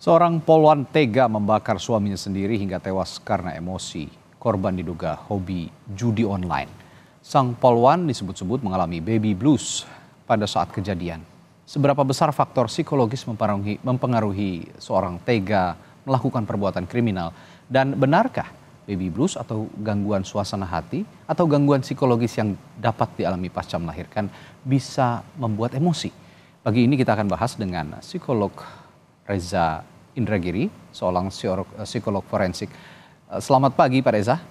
Seorang poluan tega membakar suaminya sendiri hingga tewas karena emosi. Korban diduga hobi judi online. Sang poluan disebut-sebut mengalami baby blues pada saat kejadian. Seberapa besar faktor psikologis mempengaruhi seorang tega melakukan perbuatan kriminal? Dan benarkah baby blues atau gangguan suasana hati atau gangguan psikologis yang dapat dialami pasca melahirkan bisa membuat emosi? Pagi ini kita akan bahas dengan psikolog Reza Indragiri, seorang psikolog forensik. Selamat pagi Pak Reza.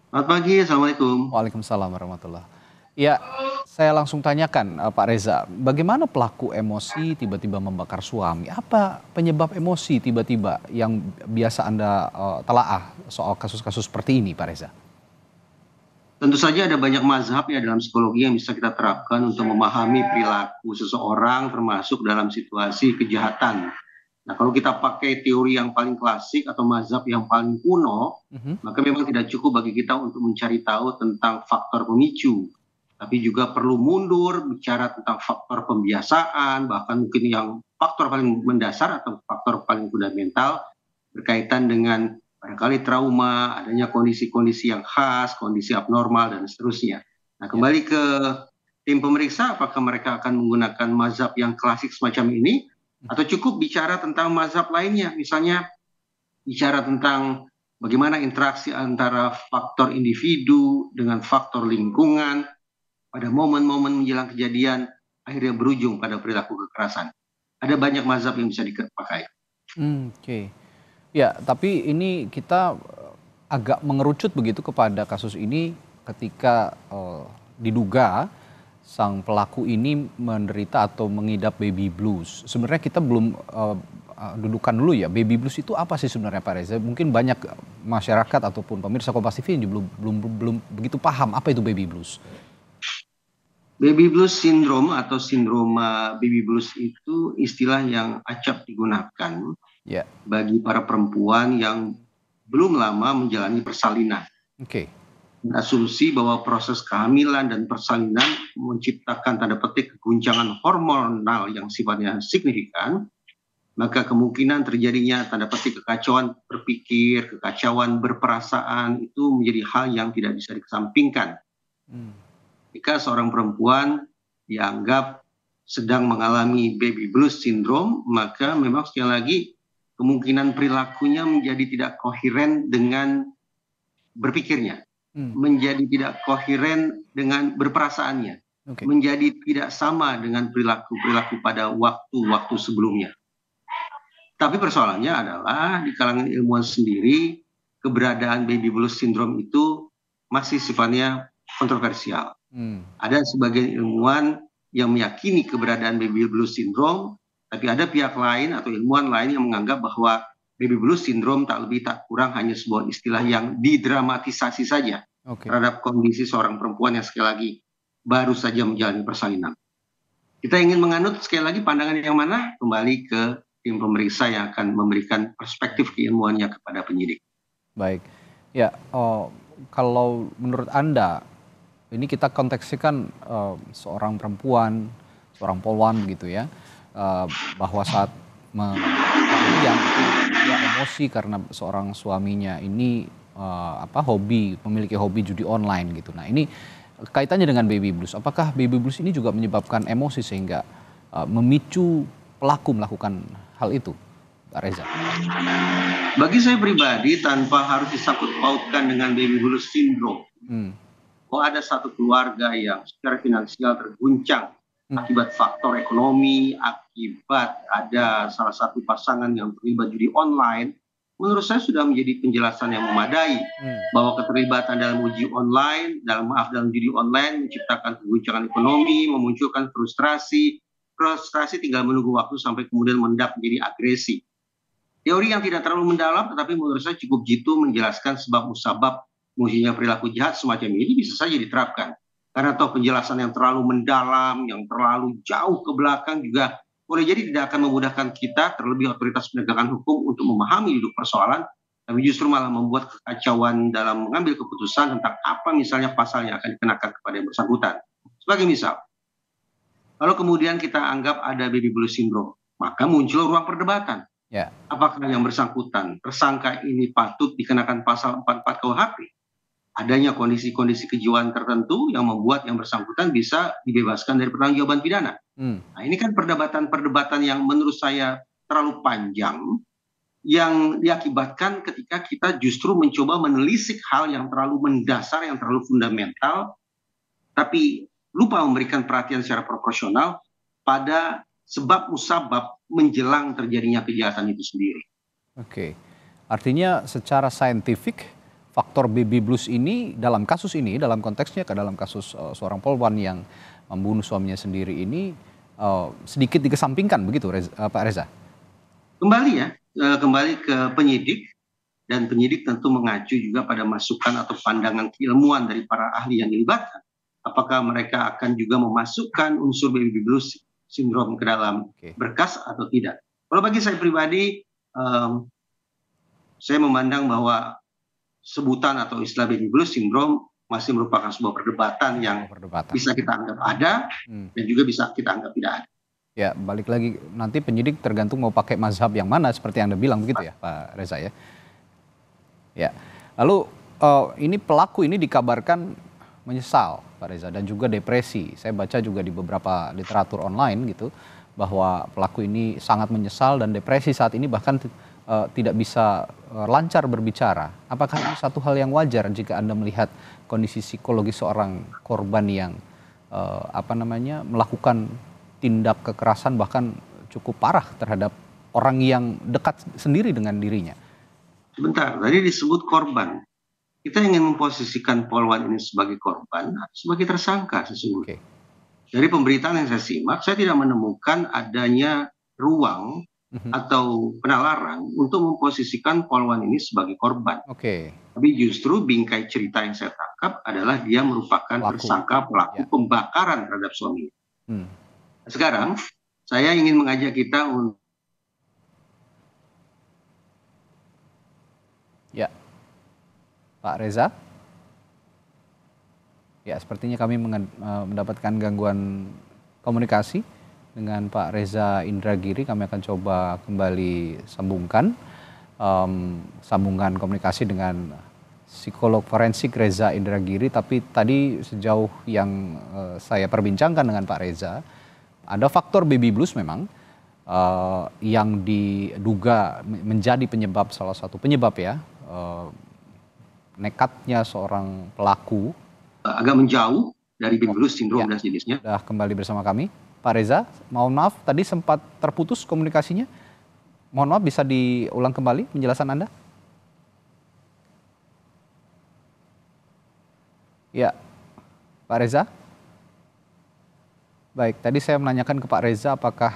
Selamat pagi, Assalamualaikum. Waalaikumsalam warahmatullahi. Ya, saya langsung tanyakan Pak Reza, bagaimana pelaku emosi tiba-tiba membakar suami? Apa penyebab emosi tiba-tiba yang biasa Anda telaah soal kasus-kasus seperti ini Pak Reza? Tentu saja ada banyak mazhab ya dalam psikologi yang bisa kita terapkan untuk memahami perilaku seseorang termasuk dalam situasi kejahatan. Nah, kalau kita pakai teori yang paling klasik atau mazhab yang paling kuno, maka memang tidak cukup bagi kita untuk mencari tahu tentang faktor pemicu. Tapi juga perlu mundur, bicara tentang faktor pembiasaan, bahkan mungkin yang faktor paling mendasar atau faktor paling fundamental berkaitan dengan barangkali trauma, adanya kondisi-kondisi yang khas, kondisi abnormal, dan seterusnya. Nah, kembali ke tim pemeriksa, apakah mereka akan menggunakan mazhab yang klasik semacam ini, atau cukup bicara tentang mazhab lainnya, misalnya bicara tentang bagaimana interaksi antara faktor individu dengan faktor lingkungan pada momen-momen menjelang kejadian akhirnya berujung pada perilaku kekerasan. Ada banyak mazhab yang bisa dipakai. Oke. Ya, tapi ini kita agak mengerucut begitu kepada kasus ini ketika diduga sang pelaku ini menderita atau mengidap baby blues. Sebenarnya kita belum dudukan dulu ya, baby blues itu apa sih sebenarnya Pak Reza? Mungkin banyak masyarakat ataupun pemirsa Kompas TV yang belum begitu paham apa itu baby blues. Baby blues syndrome atau sindroma baby blues itu istilah yang acap digunakan bagi para perempuan yang belum lama menjalani persalinan. Asumsi bahwa proses kehamilan dan persalinan menciptakan tanda petik guncangan hormonal yang sifatnya signifikan, maka kemungkinan terjadinya tanda petik kekacauan berpikir, kekacauan berperasaan itu menjadi hal yang tidak bisa dikesampingkan. Jika seorang perempuan dianggap sedang mengalami baby blues syndrome, maka memang sekali lagi kemungkinan perilakunya menjadi tidak koheren dengan berpikirnya, menjadi tidak koheren dengan berperasaannya, menjadi tidak sama dengan perilaku-perilaku pada waktu-waktu sebelumnya. Tapi persoalannya adalah di kalangan ilmuwan sendiri, keberadaan baby blues syndrome itu masih sifatnya kontroversial. Ada sebagian ilmuwan yang meyakini keberadaan baby blues syndrome, tapi ada pihak lain atau ilmuwan lain yang menganggap bahwa baby blues syndrome tak lebih tak kurang hanya sebuah istilah yang didramatisasi saja terhadap kondisi seorang perempuan yang sekali lagi baru saja menjalani persalinan. Kita ingin menganut sekali lagi pandangan yang mana? Kembali ke tim pemeriksa yang akan memberikan perspektif keilmuannya kepada penyidik. Baik, ya kalau menurut Anda, ini kita konteksikan seorang perempuan, seorang poluan gitu ya, bahwa saat dia emosi karena seorang suaminya ini memiliki hobi judi online gitu. Nah, ini kaitannya dengan baby blues. Apakah baby blues ini juga menyebabkan emosi sehingga memicu pelaku melakukan hal itu, Pak Reza? Bagi saya pribadi, tanpa harus disangkut pautkan dengan baby blues syndrome, ada satu keluarga yang secara finansial terguncang akibat faktor ekonomi, akibat ada salah satu pasangan yang terlibat judi online, menurut saya sudah menjadi penjelasan yang memadai bahwa keterlibatan dalam dalam judi online menciptakan keguncangan ekonomi, memunculkan frustrasi tinggal menunggu waktu sampai kemudian meledak menjadi agresi. Teori yang tidak terlalu mendalam, tetapi menurut saya cukup jitu menjelaskan sebab musabab munculnya perilaku jahat semacam ini bisa saja diterapkan. Karena toh penjelasan yang terlalu mendalam, yang terlalu jauh ke belakang juga boleh jadi tidak akan memudahkan kita, terlebih otoritas penegakan hukum, untuk memahami duduk persoalan, tapi justru malah membuat kekacauan dalam mengambil keputusan tentang apa misalnya pasal yang akan dikenakan kepada yang bersangkutan. Sebagai misal, kalau kemudian kita anggap ada baby blues syndrome, maka muncul ruang perdebatan. Ya. Apakah yang bersangkutan, tersangka ini patut dikenakan pasal 44 KUHP? Adanya kondisi-kondisi kejiwaan tertentu yang membuat yang bersangkutan bisa dibebaskan dari pertanggungjawaban pidana. Nah, ini kan perdebatan-perdebatan yang menurut saya terlalu panjang, yang diakibatkan ketika kita justru mencoba menelisik hal yang terlalu mendasar, yang terlalu fundamental, tapi lupa memberikan perhatian secara proporsional pada sebab musabab menjelang terjadinya kejahatan itu sendiri. Oke, artinya secara saintifik faktor baby blues ini dalam kasus ini, dalam konteksnya ke dalam kasus seorang polwan yang membunuh suaminya sendiri ini sedikit dikesampingkan begitu, Pak Reza? Kembali ke penyidik, dan penyidik tentu mengacu juga pada masukan atau pandangan keilmuan dari para ahli yang dilibatkan. Apakah mereka akan juga memasukkan unsur baby blues syndrome ke dalam berkas atau tidak? Kalau bagi saya pribadi, saya memandang bahwa sebutan atau istilah baby blues syndrome masih merupakan sebuah perdebatan yang bisa kita anggap ada dan juga bisa kita anggap tidak ada. Ya, balik lagi nanti penyidik tergantung mau pakai mazhab yang mana seperti yang Anda bilang begitu ya, Pak Reza ya. Ya, lalu ini pelaku ini dikabarkan menyesal, Pak Reza, dan juga depresi. Saya baca juga di beberapa literatur online gitu bahwa pelaku ini sangat menyesal dan depresi saat ini, bahkan tidak bisa lancar berbicara. Apakah ini satu hal yang wajar jika Anda melihat kondisi psikologi seorang korban yang melakukan tindak kekerasan bahkan cukup parah terhadap orang yang dekat sendiri dengan dirinya? Sebentar, tadi disebut korban. Kita ingin memposisikan polwan ini sebagai korban atau sebagai tersangka sesungguhnya. Dari pemberitaan yang saya simak, saya tidak menemukan adanya ruang atau penalaran untuk memposisikan polwan ini sebagai korban. Tapi justru bingkai cerita yang saya tangkap adalah dia merupakan tersangka pelaku pembakaran terhadap suaminya. Sekarang saya ingin mengajak kita untuk Pak Reza? Ya, sepertinya kami mendapatkan gangguan komunikasi dengan Pak Reza Indragiri. Kami akan coba kembali sambungkan sambungan komunikasi dengan psikolog forensik Reza Indragiri. Tapi tadi sejauh yang saya perbincangkan dengan Pak Reza, ada faktor baby blues memang yang diduga menjadi penyebab, salah satu penyebab ya, nekatnya seorang pelaku agak menjauh dari baby blues syndrome dan jenisnya. Sudah kembali bersama kami, Pak Reza. Mohon maaf tadi sempat terputus komunikasinya. Mohon maaf, bisa diulang kembali penjelasan Anda? Ya, Pak Reza. Baik, tadi saya menanyakan ke Pak Reza apakah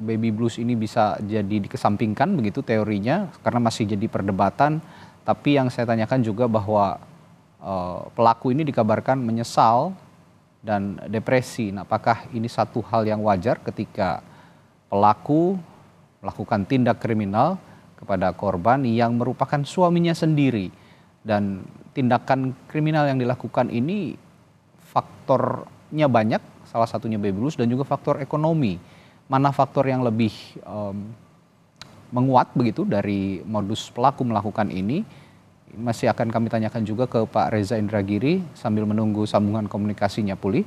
baby blues ini bisa jadi dikesampingkan begitu teorinya karena masih jadi perdebatan. Tapi yang saya tanyakan juga bahwa pelaku ini dikabarkan menyesal dan depresi. Nah, apakah ini satu hal yang wajar ketika pelaku melakukan tindak kriminal kepada korban yang merupakan suaminya sendiri, dan tindakan kriminal yang dilakukan ini faktornya banyak, salah satunya baby blues dan juga faktor ekonomi. Mana faktor yang lebih menguat begitu dari modus pelaku melakukan ini? Masih akan kami tanyakan juga ke Pak Reza Indragiri sambil menunggu sambungan komunikasinya pulih.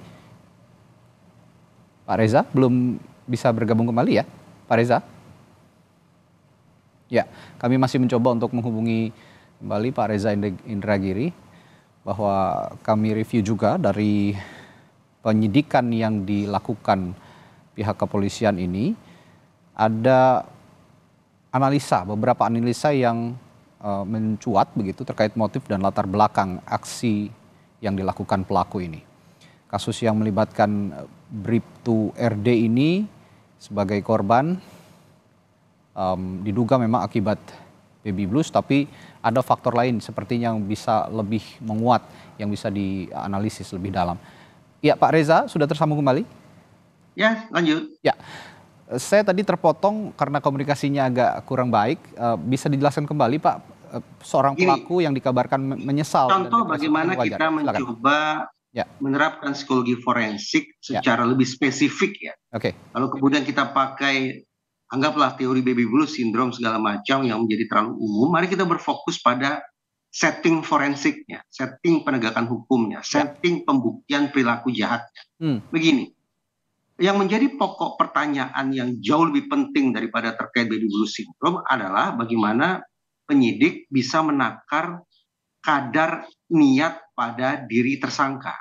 Pak Reza belum bisa bergabung kembali ya, Pak Reza? Ya, kami masih mencoba untuk menghubungi kembali Pak Reza Indragiri, bahwa kami review juga dari penyidikan yang dilakukan pihak kepolisian ini, ada beberapa analisa yang mencuat begitu terkait motif dan latar belakang aksi yang dilakukan pelaku ini. Kasus yang melibatkan Bribtu RD ini sebagai korban diduga memang akibat baby blues, tapi ada faktor lain sepertinya yang bisa lebih menguat, yang bisa dianalisis lebih dalam. Ya, Pak Reza sudah tersambung kembali? Ya, lanjut. Ya, saya tadi terpotong karena komunikasinya agak kurang baik. Bisa dijelaskan kembali, Pak, seorang pelaku yang dikabarkan menyesal. Contoh bagaimana kita mencoba menerapkan psikologi forensik secara lebih spesifik ya. Kalau kemudian kita pakai anggaplah teori baby blues syndrome segala macam yang menjadi terlalu umum. Mari kita berfokus pada setting forensiknya, setting penegakan hukumnya, setting pembuktian perilaku jahatnya. Begini, yang menjadi pokok pertanyaan yang jauh lebih penting daripada terkait baby blues syndrome adalah bagaimana penyidik bisa menakar kadar niat pada diri tersangka.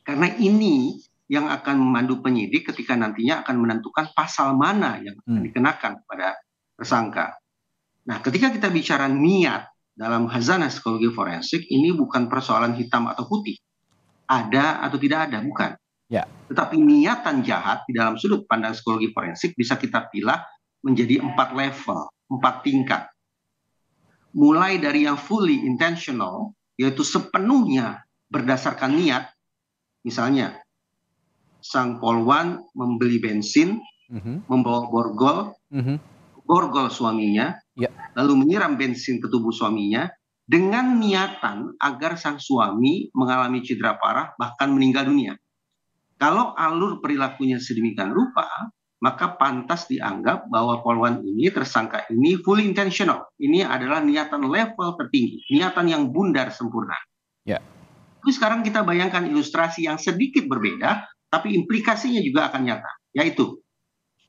Karena ini yang akan memandu penyidik ketika nantinya akan menentukan pasal mana yang akan dikenakan kepada tersangka. Nah, ketika kita bicara niat dalam khazanah psikologi forensik, ini bukan persoalan hitam atau putih. Ada atau tidak ada, bukan. Tetapi niatan jahat di dalam sudut pandang psikologi forensik bisa kita pilah menjadi 4 level, 4 tingkat. Mulai dari yang fully intentional, yaitu sepenuhnya berdasarkan niat. Misalnya, sang polwan membeli bensin, membawa borgol suaminya, lalu menyiram bensin ke tubuh suaminya, dengan niatan agar sang suami mengalami cedera parah, bahkan meninggal dunia. Kalau alur perilakunya sedemikian rupa, maka pantas dianggap bahwa polwan ini, tersangka ini fully intentional. Ini adalah niatan level tertinggi, niatan yang bundar sempurna. Tapi sekarang kita bayangkan ilustrasi yang sedikit berbeda, tapi implikasinya juga akan nyata. Yaitu,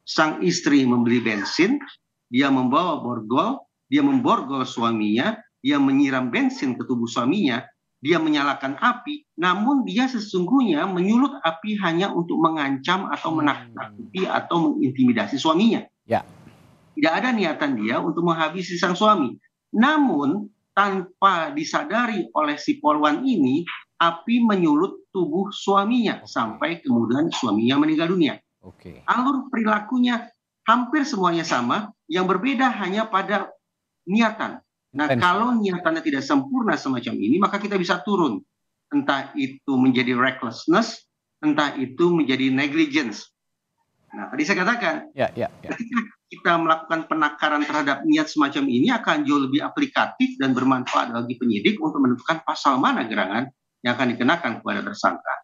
sang istri membeli bensin, dia membawa borgol, dia memborgol suaminya, dia menyiram bensin ke tubuh suaminya, dia menyalakan api, namun dia sesungguhnya menyulut api hanya untuk mengancam atau menakut-nakuti atau mengintimidasi suaminya. Tidak ada niatan dia untuk menghabisi sang suami. Namun tanpa disadari oleh si polwan ini, api menyulut tubuh suaminya sampai kemudian suaminya meninggal dunia. Alur perilakunya hampir semuanya sama, yang berbeda hanya pada niatan. Nah, kalau niatannya tidak sempurna semacam ini, maka kita bisa turun. Entah itu menjadi recklessness, entah itu menjadi negligence. Nah, tadi saya katakan, ketika kita melakukan penakaran terhadap niat semacam ini akan jauh lebih aplikatif dan bermanfaat bagi penyidik untuk menentukan pasal mana gerangan yang akan dikenakan kepada tersangka.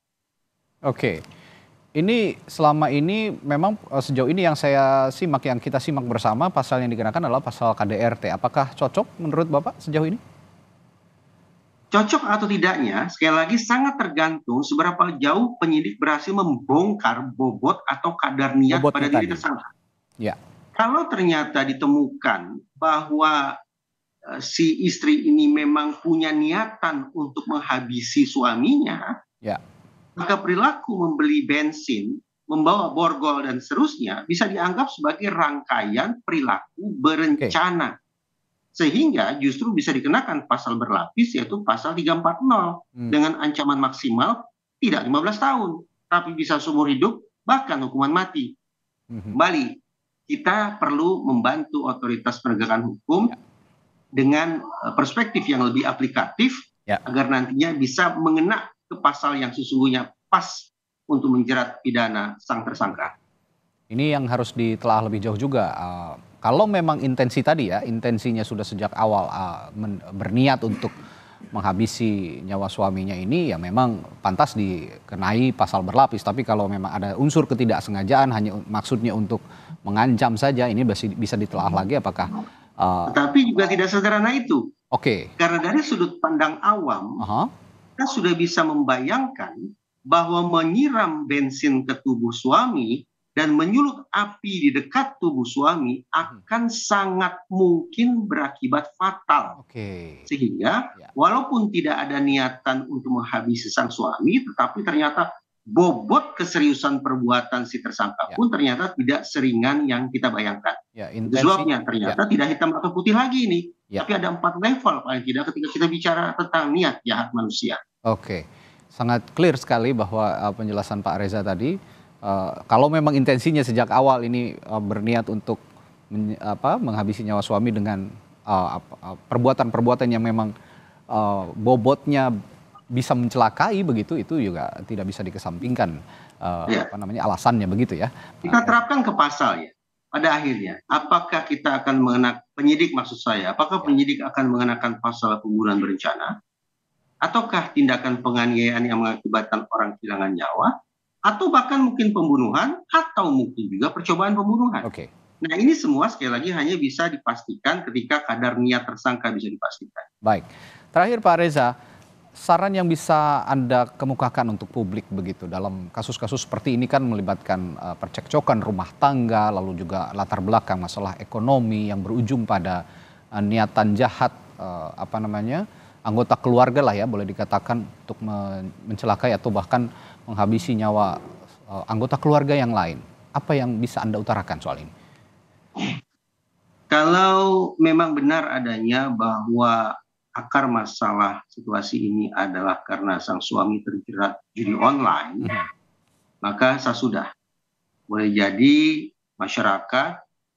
Ini selama ini memang sejauh ini yang saya simak, yang kita simak bersama, pasal yang dikenakan adalah pasal KDRT. Apakah cocok menurut Bapak sejauh ini? Cocok atau tidaknya, sekali lagi sangat tergantung seberapa jauh penyidik berhasil membongkar bobot atau kadar niat pada diri tersangka. Kalau ternyata ditemukan bahwa si istri ini memang punya niatan untuk menghabisi suaminya, maka perilaku membeli bensin, membawa borgol, dan seterusnya bisa dianggap sebagai rangkaian perilaku berencana. Sehingga justru bisa dikenakan pasal berlapis, yaitu pasal 340, dengan ancaman maksimal tidak 15 tahun, tapi bisa seumur hidup, bahkan hukuman mati. Kembali, kita perlu membantu otoritas penegakan hukum dengan perspektif yang lebih aplikatif, agar nantinya bisa mengena ke pasal yang sesungguhnya pas untuk menjerat pidana sang tersangka. Ini yang harus ditelaah lebih jauh juga. Kalau memang intensi tadi intensinya sudah sejak awal berniat untuk menghabisi nyawa suaminya ini, ya memang pantas dikenai pasal berlapis. Tapi kalau memang ada unsur ketidaksengajaan, hanya maksudnya untuk mengancam saja, ini bisa ditelaah lagi apakah. Tapi juga tidak sederhana itu. Karena dari sudut pandang awam, kita sudah bisa membayangkan bahwa menyiram bensin ke tubuh suami dan menyulut api di dekat tubuh suami akan sangat mungkin berakibat fatal. Sehingga walaupun tidak ada niatan untuk menghabisi sang suami, tetapi ternyata bobot keseriusan perbuatan si tersangka pun ternyata tidak seringan yang kita bayangkan. Itu sebabnya ternyata tidak hitam atau putih lagi ini. Tapi ada 4 level paling tidak ketika kita bicara tentang niat jahat manusia. Sangat clear sekali bahwa penjelasan Pak Reza tadi, kalau memang intensinya sejak awal ini berniat untuk menghabisi nyawa suami dengan perbuatan-perbuatan yang memang bobotnya bisa mencelakai begitu, itu juga tidak bisa dikesampingkan alasannya begitu ya. Kita terapkan ke pasal ya. Pada akhirnya, apakah kita akan penyidik maksud saya, apakah penyidik akan mengenakan pasal pembunuhan berencana, ataukah tindakan penganiayaan yang mengakibatkan orang kehilangan nyawa, atau bahkan mungkin pembunuhan, atau mungkin juga percobaan pembunuhan. Nah, ini semua sekali lagi hanya bisa dipastikan ketika kadar niat tersangka bisa dipastikan. Baik. Terakhir Pak Reza, saran yang bisa Anda kemukakan untuk publik begitu dalam kasus-kasus seperti ini kan melibatkan percekcokan rumah tangga, lalu juga latar belakang masalah ekonomi yang berujung pada niatan jahat anggota keluarga lah ya boleh dikatakan untuk mencelakai atau bahkan menghabisi nyawa anggota keluarga yang lain. Apa yang bisa Anda utarakan soal ini? Kalau memang benar adanya bahwa akar masalah situasi ini adalah karena sang suami terjerat judi online, maka sesudah boleh jadi masyarakat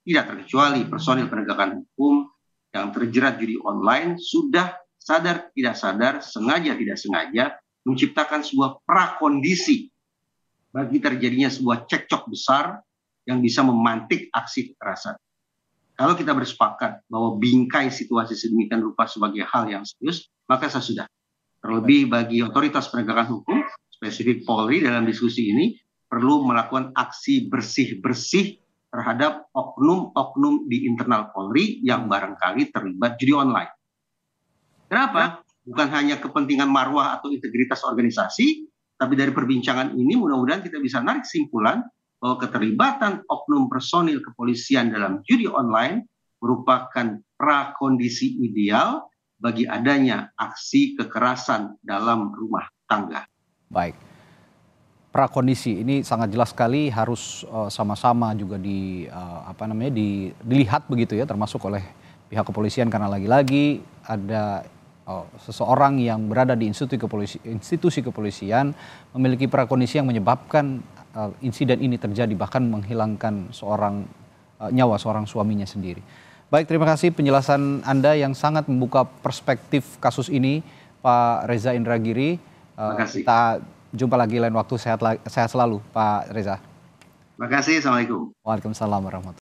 tidak terkecuali personil penegakan hukum yang terjerat judi online sudah sadar tidak sadar, sengaja tidak sengaja menciptakan sebuah prakondisi bagi terjadinya sebuah cekcok besar yang bisa memantik aksi kekerasan. Kalau kita bersepakat bahwa bingkai situasi sedemikian rupa sebagai hal yang serius, maka sesudah. Terlebih bagi otoritas penegakan hukum, spesifik Polri dalam diskusi ini, perlu melakukan aksi bersih-bersih terhadap oknum-oknum di internal Polri yang barangkali terlibat judi online. Kenapa? Bukan hanya kepentingan marwah atau integritas organisasi, tapi dari perbincangan ini mudah-mudahan kita bisa narik kesimpulan bahwa keterlibatan oknum personil kepolisian dalam judi online merupakan prakondisi ideal bagi adanya aksi kekerasan dalam rumah tangga. Baik, prakondisi ini sangat jelas sekali harus sama-sama juga dilihat begitu ya, termasuk oleh pihak kepolisian karena lagi-lagi ada seseorang yang berada di institusi kepolisian memiliki prakondisi yang menyebabkan insiden ini terjadi, bahkan menghilangkan nyawa seorang suaminya sendiri. Baik, terima kasih penjelasan Anda yang sangat membuka perspektif kasus ini, Pak Reza Indragiri. Kita jumpa lagi lain waktu, sehat selalu Pak Reza. Terima kasih, Assalamualaikum. Waalaikumsalam warahmatullahi wabarakatuh.